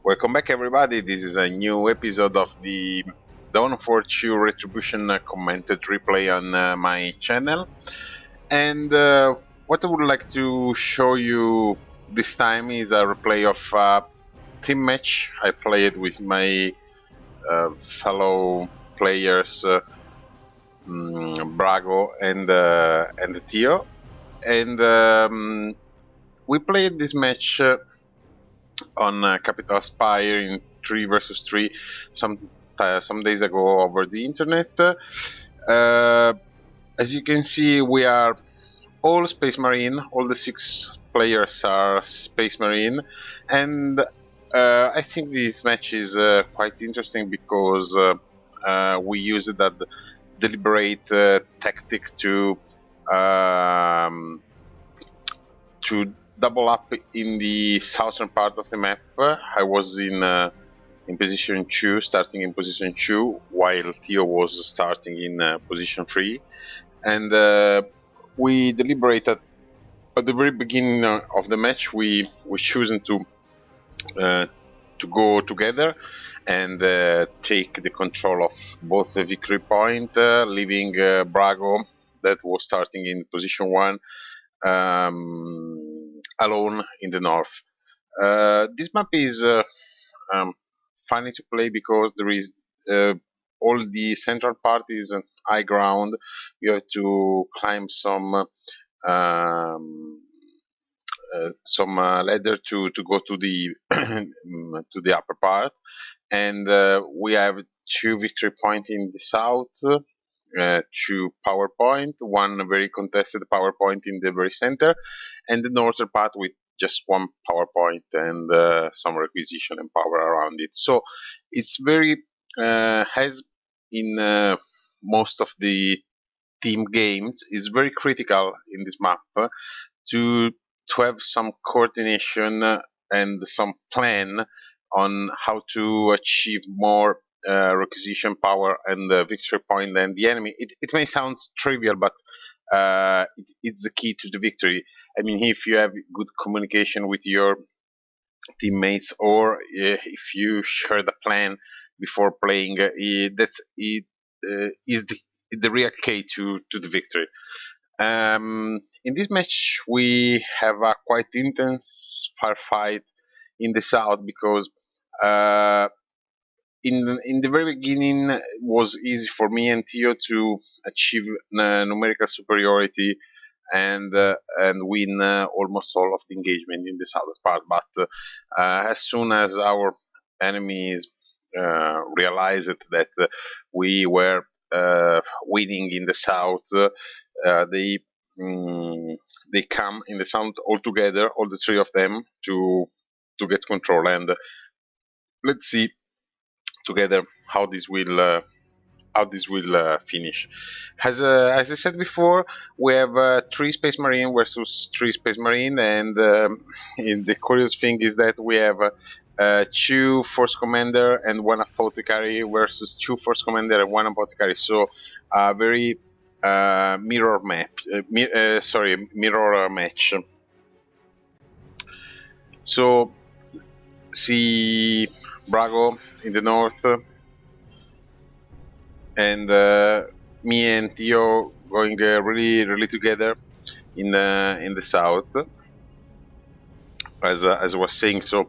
Welcome back, everybody. This is a new episode of the Down2 Retribution commented replay on my channel. And what I would like to show you this time is a replay of a team match I played with my fellow players Brago and Tio. And we played this match on Capital Spire in 3 versus 3 some days ago over the internet. As you can see, we are all Space Marine. All the 6 players are Space Marine, and I think this match is quite interesting because we use that deliberate tactic to double up in the southern part of the map. I was in position 2, starting in position 2, while Tio was starting in position 3, and we deliberated at the very beginning of the match. We chosen to go together and take the control of both the victory point, leaving Brago, that was starting in position 1, alone in the north. This map is funny to play because there is all the central part is high ground. You have to climb some ladder to go to the to the upper part, and we have 2 victory points in the south, 2 power point, 1 very contested power point in the very center, and the northern part with just 1 power point and some requisition and power around it. So it's very as in most of the team games, is very critical in this map to have some coordination and some plan on how to achieve more requisition power and victory point than the enemy. It may sound trivial, but it's the key to the victory. I mean, if you have good communication with your teammates, or if you share the plan before playing, that is the real key to the victory. In this match, we have a quite intense firefight in the south because in the very beginning it was easy for me and Tio to achieve numerical superiority and win almost all of the engagement in the southern part. But as soon as our enemies realized that we were winning in the south, they come in the south all together, all the 3 of them, to get control. And let's see together how this will finish. As I said before, we have 3 Space Marine versus 3 Space Marine, and the curious thing is that we have 2 Force Commander and 1 Apothecary versus 2 Force Commander and 1 Apothecary. So a very mirror match. So see Brago in the north, and me and Tio going really together in the south, as I was saying. So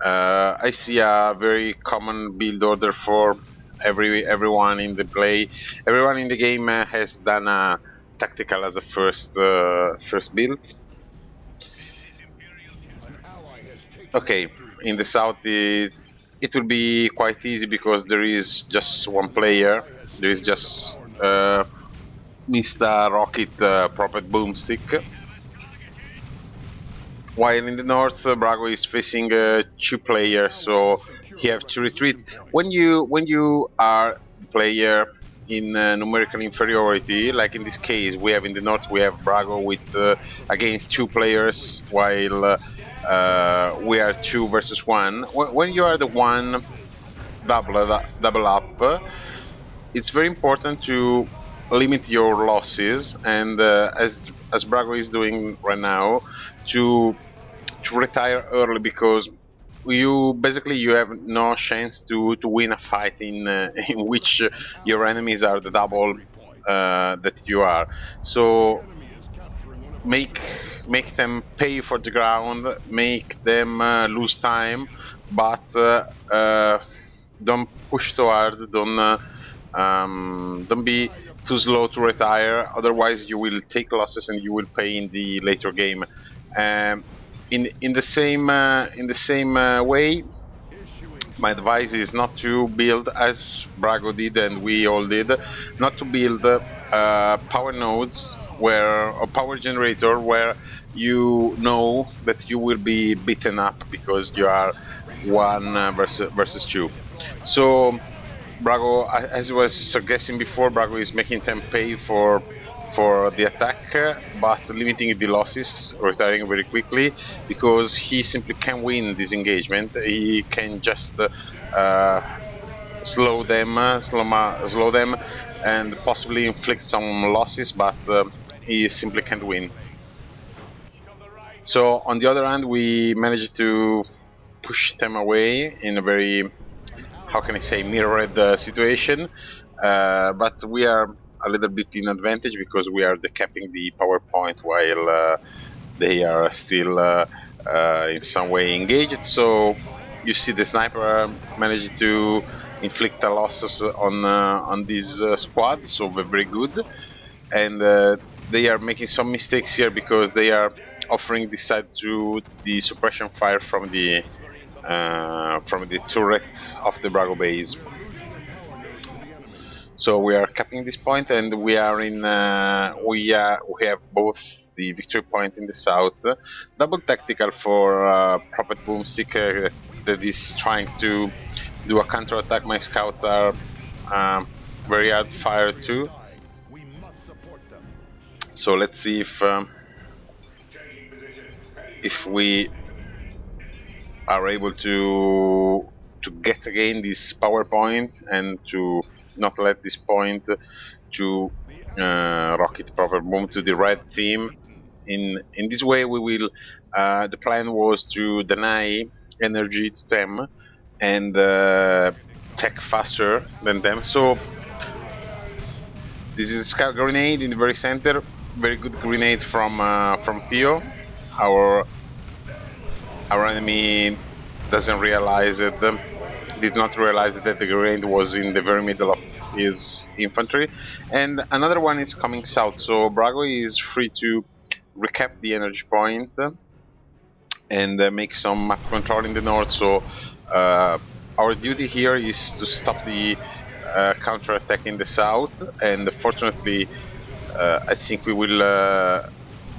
I see a very common build order for everyone in the play. Everyone in the game has done a tactical as a first build. Okay, in the south it will be quite easy because there is just 1 player. There is just Mr. Rocket Prophet Boomstick. While in the north, Brago is facing 2 players, so he have to retreat. When you are player in numerical inferiority, like in this case, we have in the north, we have Brago with against 2 players, while we are 2 versus 1. When you are the 1 double up, it's very important to limit your losses, and as Brago is doing right now, to retire early, because you basically you have no chance to win a fight in in which your enemies are the double that you are. So make them pay for the ground, make them lose time, but don't push so hard. Don't be too slow to retire. Otherwise, you will take losses and you will pay in the later game. Um, in the same way, my advice is not to build as Brago did and we all did, not to build power nodes where or power generator where you know that you will be beaten up because you are one versus two. So Brago, as I was suggesting before, Brago is making them pay for the attack, but limiting the losses, retiring very quickly, because he simply can win this engagement. He can just slow them, slow them, and possibly inflict some losses, but he simply can't win. So on the other hand, we managed to push them away in a very, how can I say, mirrored situation, but we are a little bit in advantage because we are decapping the PowerPoint while they are still in some way engaged. So you see the sniper managed to inflict losses on this squad, so we're very good, and they are making some mistakes here because they are offering this side to the suppression fire from the turret of the Brago base. So we are capping this point, and we are in. We have both the victory point in the south, double tactical for Prophet Boomstick that is trying to do a counter attack. My scouts are very hard fire too. So let's see if we are able to get again this power point and to not let this point to rocket proper boom to the red team. In this way, we will. The plan was to deny energy to them and tech faster than them. So this is a scout grenade in the very center. Very good grenade from Theo. Our enemy doesn't realize it. Did not realize that the grenade was in the very middle of his infantry, and another one is coming south. So Brago is free to recap the energy point and make some map control in the north. So our duty here is to stop the counter attack in the south, and fortunately, I think we will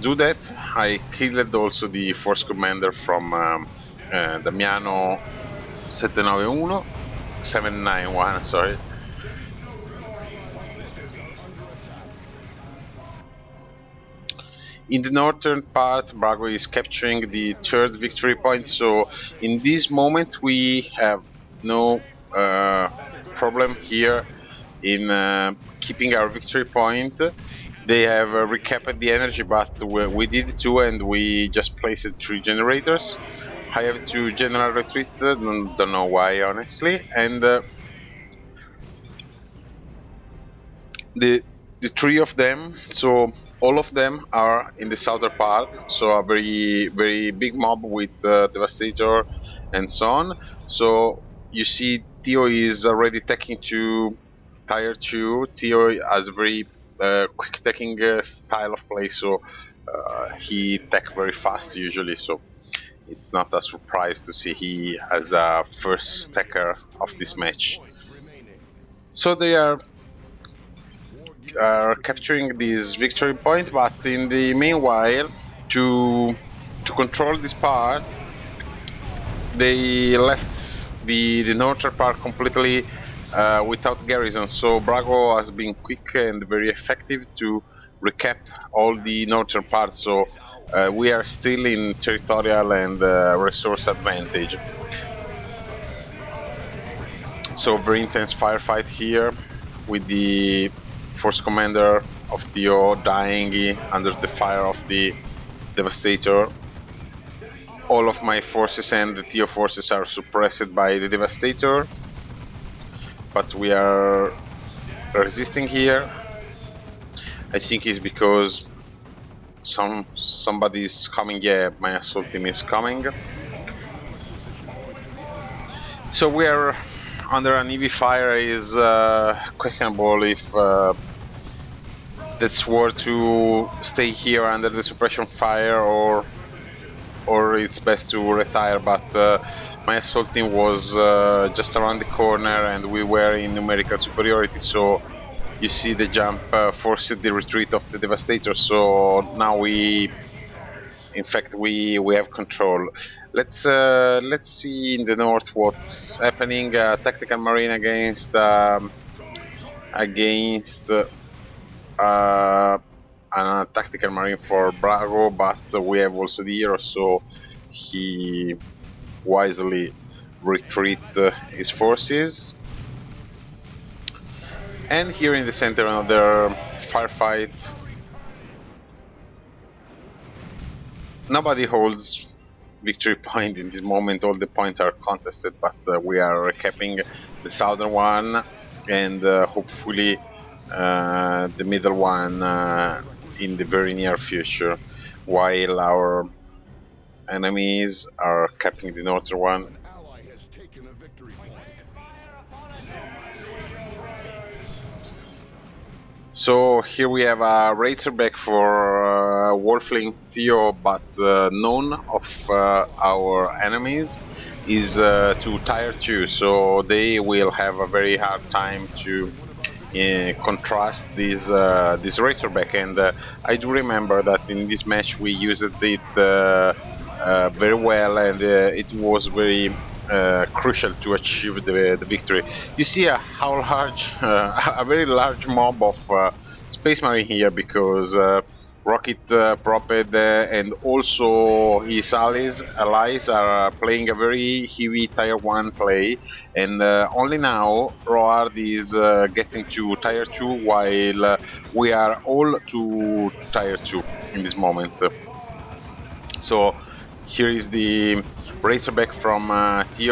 do that. I killed also the force commander from Damiano 791, sorry. In the northern part, Brago is capturing the third victory point, so in this moment we have no problem here in keeping our victory point. They have recapped the energy, but we did too, and we just placed 3 generators. I have 2 general retreat, don't know why honestly, and the 3 of them, so all of them are in the southern part, so a very big mob with Devastator and so on. So you see Theo is already taking to tier 2. Theo has a very quick taking style of play, so he tech very fast usually, so it's not a surprise to see he as a first taker of this match. So they are capturing this victory point, but in the meanwhile, to control this part, they left the northern part completely without garrison. So Brago has been quick and very effective to recap all the northern parts. So we are still in territorial and resource advantage. So very intense firefight here with the force commander of Theo dying under the fire of the Devastator. all of my forces and the Theo forces are suppressed by the Devastator, but we are resisting here. I think it's because somebody is coming. Yeah, my assault team is coming. So we are under an EV fire. Is questionable if that's worth to stay here under the suppression fire or it's best to retire. But my assault team was just around the corner and we were in numerical superiority, so you see the jump forced the retreat of the Devastator, so now we have control. Let's see in the north what's happening. Tactical Marine against a Tactical Marine for Brago, but we have also the hero, so he wisely retreat his forces. And here in the center another firefight. Nobody holds victory point in this moment, all the points are contested, but we are recapping the southern one and hopefully the middle one in the very near future, while our enemies are capping the northern one. So here we have a razorback for Wolfling Theo, but none of our enemies is to tier 2, so they will have a very hard time to contrast this razorback. And I do remember that in this match we used it very well, and it was very crucial to achieve the victory. You see how large, a very large mob of Space Marine here, because Rocket Proped and also his allies are playing a very heavy tier 1 play, and only now Roard is getting to tier 2 while we are all to tier 2 in this moment. So here is the razorback from Theo.